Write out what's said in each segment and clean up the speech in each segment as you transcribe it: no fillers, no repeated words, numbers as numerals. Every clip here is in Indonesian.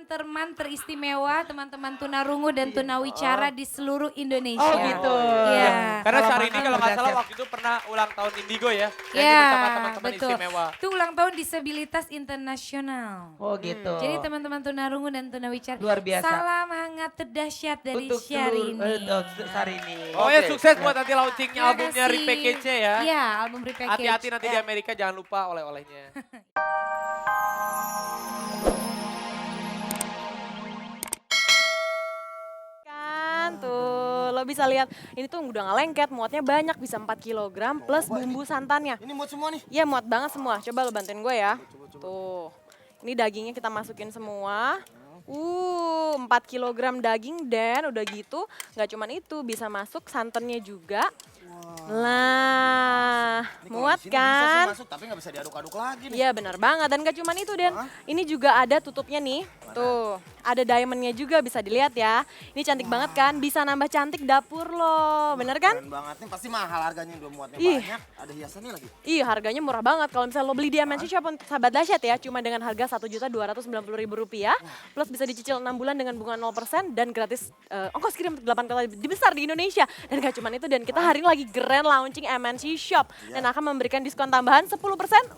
teman-teman teristimewa, teman-teman tunarungu dan tunawicara di seluruh Indonesia. Oh gitu. Iya. Karena Kalau Syahrini makan kalau nggak udah salah siap. waktu itu pernah ulang tahun Indigo ya. Nyanyi Iya, bersama teman-teman betul. istimewa. Itu ulang tahun disabilitas internasional. Oh gitu. Jadi teman-teman tunarungu dan tunawicara. Luar biasa. Salam hangat terdahsyat dari Untuk Syahrini. untuk Syahrini. Oh ya Oke. sukses buat nanti launchingnya Terima albumnya kasih. Repackage ya. Iya, album Repackage. Hati-hati nanti di Amerika jangan lupa oleh-olehnya. Kan tuh, lo bisa lihat ini tuh udah nggak lengket, muatnya banyak, bisa 4 kilogram plus bumbu santannya. Ini muat semua nih. Iya muat banget semua, coba lo bantuin gue ya. Tuh, ini dagingnya kita masukin semua. 4 kilogram daging dan udah gitu nggak cuman itu, bisa masuk santannya juga. Nah, Ini kalau muat di sini bisa sih kan? masuk, tapi nggak bisa diaduk-aduk lagi nih. Iya benar banget, dan gak cuman itu Den, ini juga ada tutupnya nih, tuh ada diamondnya juga bisa dilihat ya. Ini cantik banget kan, bisa nambah cantik dapur lo, bener kan? Keren banget nih, pasti mahal harganya, udah muatnya Ih. banyak, ada hiasannya lagi. Ih harganya murah banget, kalau misalnya lo beli di MNC Shop sahabat dahsyat ya, cuma dengan harga Rp1.290.000, plus bisa dicicil 6 bulan dengan bunga 0% dan gratis ongkos kirim 8 kali lebih besar di Indonesia. Dan gak cuman itu, dan kita hari ini lagi grand launching MNC Shop dan akan memberikan diskon tambahan 10%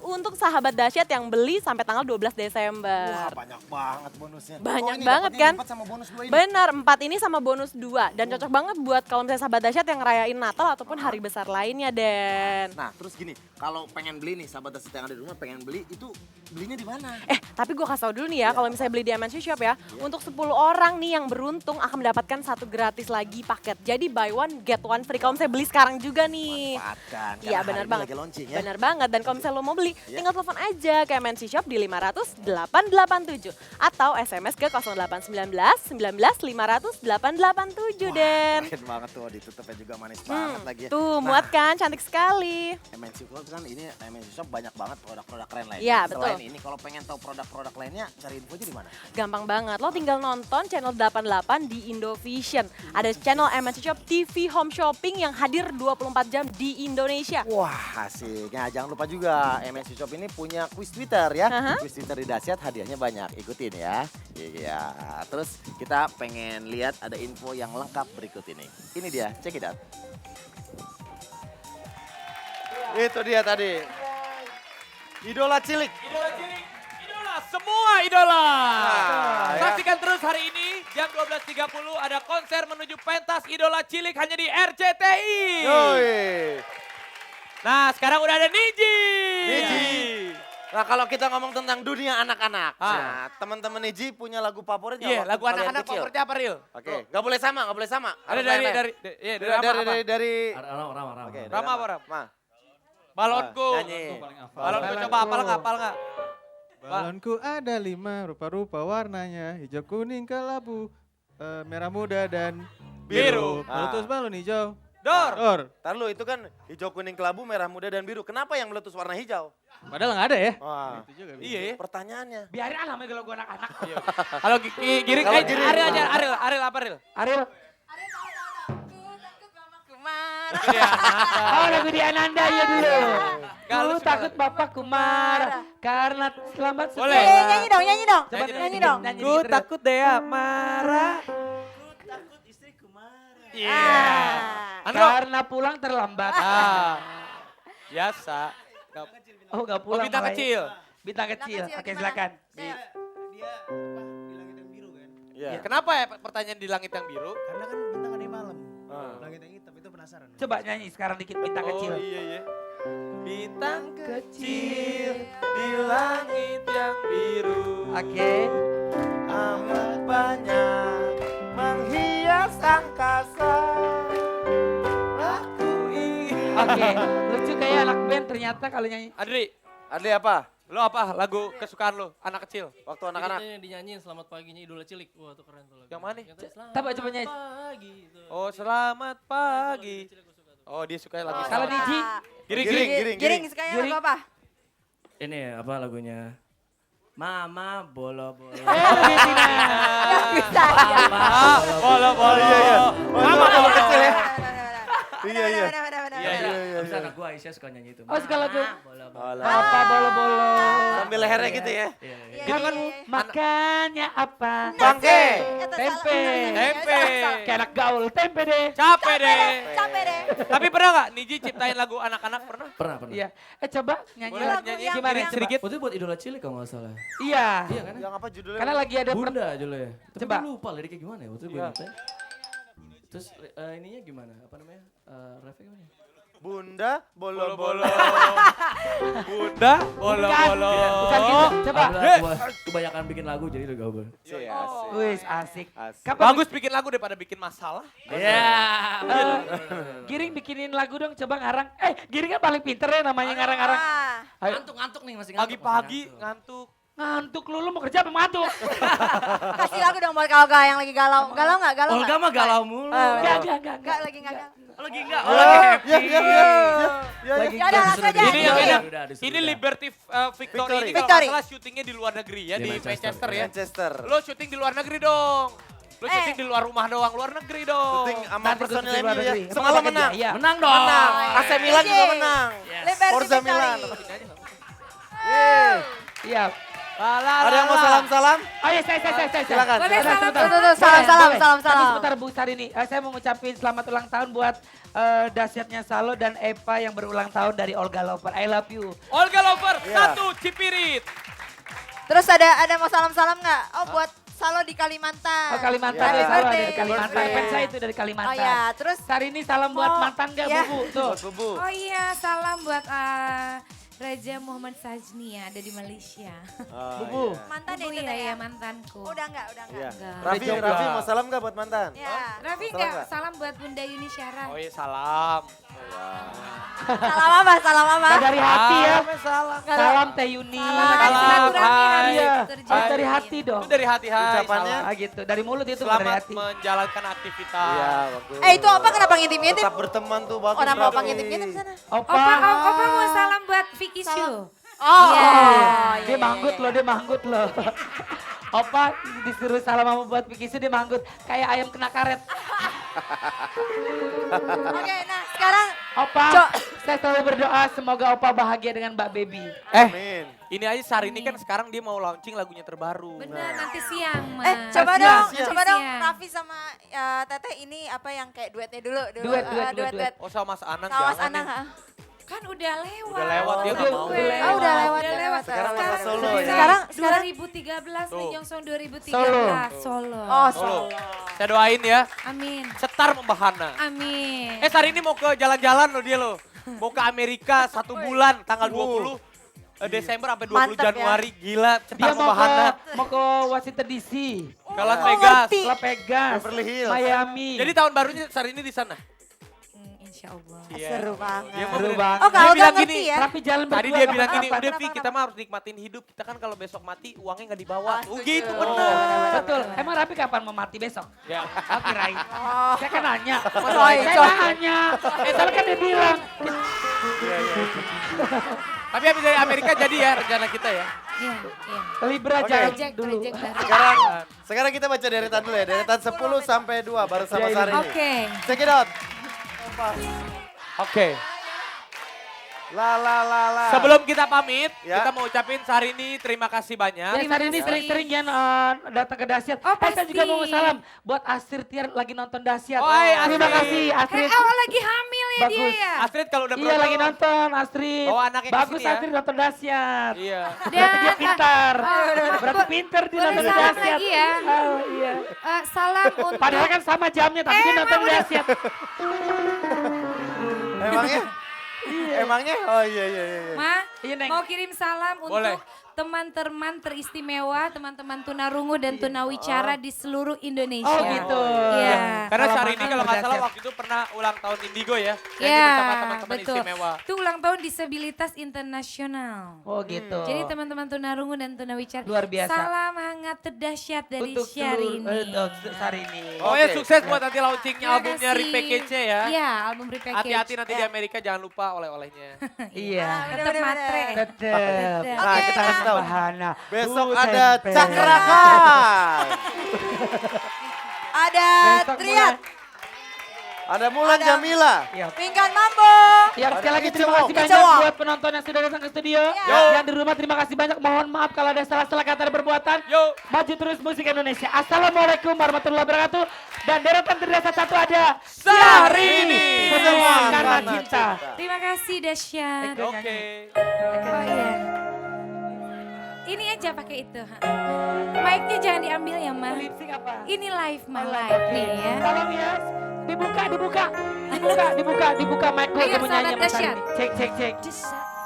untuk sahabat dahsyat yang beli sampai tanggal 12 Desember. Wah banyak banget bonusnya. Banyak ini banget dapatnya kan? 4 sama bonus 2 ini. Benar, 4 ini sama bonus 2 dan cocok banget buat kalau misalnya sahabat dahsyat yang ngerayain Natal ataupun hari besar lainnya, Den. Nah terus gini, kalau pengen beli nih sahabat dahsyat yang ada di rumah pengen beli, itu belinya di mana? Tapi gue kasih tau dulu nih ya, kalau misalnya beli di MNC Shop ya, untuk 10 orang nih yang beruntung akan mendapatkan 1 gratis lagi paket. Jadi buy one get one free kalau misalnya beli sekarang juga nih. Manfaatkan, Iya karena benar hari ini banget. lagi launching ya. Benar banget, dan kalau misalnya lo mau beli, tinggal telepon aja ke MNC Shop di 500 887 atau SMS ke 0819 19 500 887 Den. Keren banget tuh, ditutupnya juga manis banget lagi ya. Tuh, Nah, muat kan, cantik sekali. MNC Shop kan ini MNC Shop banyak banget produk-produk keren lainnya. Iya, betul. Selain ini kalau pengen tahu produk-produk lainnya, cari infonya di mana? Gampang banget, lo tinggal nonton channel 88 di Indovision. Ada channel MNC Shop TV Home Shopping yang hadir 24 jam di Indonesia. Wah asik. Nah jangan lupa juga MNC Shop ini punya quiz Twitter ya. Aha. Quiz Twitter di Dahsyat hadiahnya banyak. Ikutin ya. Iya. Terus kita pengen lihat ada info yang lengkap berikut ini. Ini dia, check it out. Itu dia tadi. Idola cilik. Idola cilik, idola, semua idola. ya. Saksikan terus hari ini jam 12.30 ada konser menuju pentas idola cilik hanya di RCTI. Yoi. Nah sekarang udah ada Niji. Niji. Nah kalau kita ngomong tentang dunia anak-anak. Ah. Nah teman-teman Niji punya lagu favorit nggak Iya waktu lagu kalian anak-anak kecil? favoritnya apa Ril? Oke, nggak boleh sama, nggak boleh sama. Ada Harus dari lain-lain. iya, dari dari dari Oke, Rama apa Ram? Ma. Balonku. Nyanyi. Balonku coba apal nggak? Balonku ada 5 rupa-rupa warnanya, hijau, kuning, kelabu, merah muda dan Biru. Meletus balon hijau. Dor. Dor. Ntar lu itu kan hijau, kuning, kelabu, merah muda dan biru. Kenapa yang meletus warna hijau? Padahal nggak ada ya. Wah, Itu juga Iya ya. pertanyaannya. Biarin alam kalau gue anak-anak. Kalau giring, Kalau giring. Aril aja, Aril apa Aril? Ariel. Iya. Oh lagu di Ananda ya dulu. Nggak, lu Ku suka takut bapakku marah karena selamat Boleh. sekolah. Nyanyi dong, nyanyi dong. Coba Nyanyi dong. Ku takut deh marah. Iya. Andro. Karena pulang terlambat. Biasa. Oh nggak Oh pulang. bintang malah ya. kecil. Bintang kecil. Oke silakan. Iya. Kenapa ya pertanyaan di langit yang biru? Karena kan bintang ada yang malam. Ah. Langit yang hitam itu penasaran. Coba nyanyi sekarang dikit bintang kecil. Oh iya iya. Bintang kecil di langit yang biru. Oke. Amat banyak menghias angkasa. Aku ingin. Oke. Lucu kayak anak band ternyata kalau nyanyi. Adli apa? Lo apa lagu kesukaan lo anak kecil? Waktu anak-anak. Itu yang dinyanyiin selamat paginya idola cilik. Wah itu keren tuh lagu. Yang mana? Yang tadi, selamat Coba, coba nyanyi. pagi. Itu. Oh selamat pagi. Oh dia suka lagu Kalau selamat. Niji. Giring. Giring, sukanya lagu apa? Ini apa lagunya? Mama bolo-bolo. Bisa ya. Bola. Iya iya. Mama kalau kecil ya. Iya iya. Iya iya. Abis anak gua Aisyah suka nyanyi itu. Oh, suka lagu. Mama bolo-bolo. Apa bolo-bolo. Sambil Sambil lehernya gitu ya. Kamu makannya apa? Bangke. Tempe. Tempe. Kayak anak gaul, tempe deh. Capek deh. Capek deh. Tapi pernah nggak Niji ciptain lagu anak-anak pernah? Pernah. Iya. Coba nyanyi Boleh lagi. nyanyi Gimana yang sedikit? Waktu itu buat idola cilik kalau nggak salah. Iya. Iya kan? Yang apa judulnya? Karena lagi ada Bunda judulnya. Tapi Coba. gue lupa liriknya gimana ya waktu itu gue Iya. nyetel. Terus ininya gimana? Apa namanya? Refnya gimana? Bunda bolo-bolo. Bunda bolo-bolo. Bukan gitu. Coba. Kebanyakan bikin lagu jadi udah gabel. Iya, Wih, asik. asik. Kapan Bagus bikin lagu daripada bikin masalah. Iya. Giring bikinin lagu dong, coba ngarang. Giring kan paling pinter ya namanya ngarang-ngarang. Ayo. Ngantuk nih masih ngantuk. Pagi-pagi masih ngantuk. Ngantuk lu mau kerja apa ngantuk? Kasih lagu dong buat Olga yang lagi galau. Galau nggak? Galau Olga nggak? mah galau mulu. Enggak. Nggak, lagi nggak galau. Lagi enggak? Ya, lagi happy. Lagi Ya udah, langsung aja. Ini yang Iya. ini. Ini Liberty Victory. Ini kalau Victory. nggak salah syutingnya di luar negeri ya, Di di Manchester, Manchester ya. Manchester. Lo syuting di luar negeri dong. Lo syuting di luar rumah doang, luar negeri dong. Syuting sama Nanti personil ke luar MU ya. negeri. Semalam Emang menang. Iya. Menang dong. Menang. AC Milan juga Yeay. menang. Liberty Forza Victory. Milan. Iya. Ada yang mau salam-salam? Oh iya, saya. Silakan. Boleh silakan. salam Tuh, tuh, salam. Tapi sebentar Bu Sarini, saya mau ngucapin selamat ulang tahun buat dahsyatnya Salo dan Eva yang berulang tahun dari Olga Lover. I love you. Olga Lover, Iya. 1 Cipirit. Terus ada mau salam-salam nggak? Oh buat Salo di Kalimantan. Oh Kalimantan Happy ya, Salo birthday. dari Kalimantan. Birthday. Fans saya itu dari Oh Kalimantan. ya, terus Sarini salam buat Mau- mantan gak iya. Bu? Tuh. Buat Bubu. Oh iya, salam buat Raja Muhammad Sajni ya, ada di Malaysia. Oh, Bubu. iya. mantan ya Bubu itu ya, ya? ya mantanku. Udah nggak? Iya. Enggak. Raffi, Udah coba. Raffi mau salam gak buat mantan? Ya. Raffi Salam enggak, nggak? salam buat Bunda Yuni Syara. Oh iya, salam. Salam apa? Salam apa? Nah, dari hati ya. Salam. Salam Teh Yuni. Salam, Salam, silaturahmi hai. harus Iya, terjalin. harus dari hati dong. Itu dari hati, hai. Ucapannya? Salam. Ah gitu, dari mulut itu bukan dari Selamat hati. menjalankan aktivitas. Iya, bagus. Itu apa? Kenapa ngintip-ngintip? Tetap berteman tuh bagus. Oh, kenapa Raffi. apa ngintip-ngintip sana? Opa. Opa mau salam buat Vicky Shu. Oh, Iya. Dia manggut loh, dia manggut loh. Opa disuruh salam sama buat Vicky Su, dia manggut. Kayak ayam kena karet. Oke, nah sekarang Opa, Cok. saya selalu berdoa semoga Opa bahagia dengan Mbak Baby. Amin. Ini aja Sarini kan sekarang dia mau launching lagunya terbaru. Bener, nanti siang, Mas. coba Siap, dong, siap. coba dong Siap. Raffi sama Teteh ini apa yang kayak duetnya dulu. Duet. Oh sama Mas Anang Sama Mas jangan Anang, nih. ha? Kan udah lewat. Udah lewat, dia udah nggak mau. Oh, udah lewat. Udah lewat. Sekarang masa solo ya. Sekarang 2013 Tuh. nih Jongsong 2013 Solo. Solo. Oh, Solo. solo. Saya doain ya, Amin. setar membahana. Amin. Sarini mau ke jalan-jalan loh dia loh. Mau ke Amerika 1 bulan tanggal 20 Desember sampai 20 Mantap ya. Januari. Gila, Dia cetar mau membahana. ke Washington DC, Ke Las Oh, Vegas. ngerti. Las Vegas, Beverly Hills. Miami. Jadi tahun barunya Sarini di sana. Insya Allah. Iya. Seru banget. Dia Seru mau- banget. Oh, Dia kalau bilang ngerti gini, ya. Tapi jalan Tadi berdua dia bilang gini, kapan-kapan. udah Vi Kenapa? kita mah harus nikmatin hidup. Kita kan kalau besok mati uangnya nggak dibawa. Ah, Oh setuju. gitu Oh, bener. betul. Emang Rapi kapan mau mati besok? Ya. Oh kirain. Saya kan nanya. Coy, Saya coy. nanya. Soalnya kan dia bilang. Tapi habis dari Amerika jadi ya rencana kita ya. Iya, iya. Libra Oke. jalan Reject, dulu. reject dari. Sekarang kita baca deretan dulu ya. Deretan 10 sampai 2 baru sama Iya, iya. Sarini. Oke. Check it out. Oke. La la la la. Sebelum kita pamit, Ya. kita mau ucapin Sarini terima kasih banyak. Ya, Terima hari ini kasih. sering-sering Yan datang ke Dahsyat. Oh, Saya juga pasti. mau salam buat Astrid Tiar lagi nonton Dahsyat. Oh, iya, Terima Astrid. kasih Astrid. Lagi hamil ya dia Bagus. ya? Astrid kalau udah Iya berapa- lagi nonton Astrid. Bawa anaknya ke Bagus sini ya. Astrid nonton Dahsyat. Iya. Berarti dia pintar. Oh, Berarti pintar dia boleh nonton salam Dahsyat. lagi ya? Oh iya. Salam untuk... Padahal kan sama jamnya tapi dia nonton Dahsyat. Emangnya? Emangnya? Oh iya iya iya. Ma, Iya, Neng. mau kirim salam Boleh. untuk teman-teman teristimewa, teman-teman tunarungu dan tunawicara di seluruh Indonesia. Oh gitu. Iya. Karena Salam Sarini makan kalau nggak salah Dahsyat. waktu itu pernah ulang tahun Indigo ya. Nyanyi Iya, bersama teman-teman betul. istimewa. Itu ulang tahun disabilitas internasional. Oh gitu. Jadi teman-teman tunarungu dan tunawicara. Luar biasa. Salam hangat terdahsyat dari untuk Syahrini. Sarini. Oh ya Oke. sukses buat nanti launchingnya Terima albumnya kasih. Repackage ya. Iya, album repackage. Hati-hati nanti di Amerika jangan lupa oleh-olehnya. Iya. Tetap matre. Tetep. Nah, kita kasih tahu. Bahana. Besok Bu ada tempe. Cakrakan. Ada Besok Triat. Ada Mulan Jamila. Pinggan Mambo. Ya, sekali lagi terima kasih Kicau. banyak buat penonton yang sudah datang ke studio. Ya. Yang di rumah terima kasih banyak. Mohon maaf kalau ada salah-salah kata dan perbuatan. Yo. Maju terus musik Indonesia. Assalamualaikum warahmatullahi wabarakatuh. Dan deretan terdasar satu ada Syahrini. Semua karena Karena cinta. Terima kasih dahsyat. Oke. Oh iya. Ini aja pakai itu. Mic-nya jangan diambil ya, Ma. Lip sync apa? Ini live, Ma. Live nih ya. Tolong ya. Dibuka mic gue. Ayo, Kamu nyanyi sahabat sama dahsyat. Syahrini. Cek. Desa.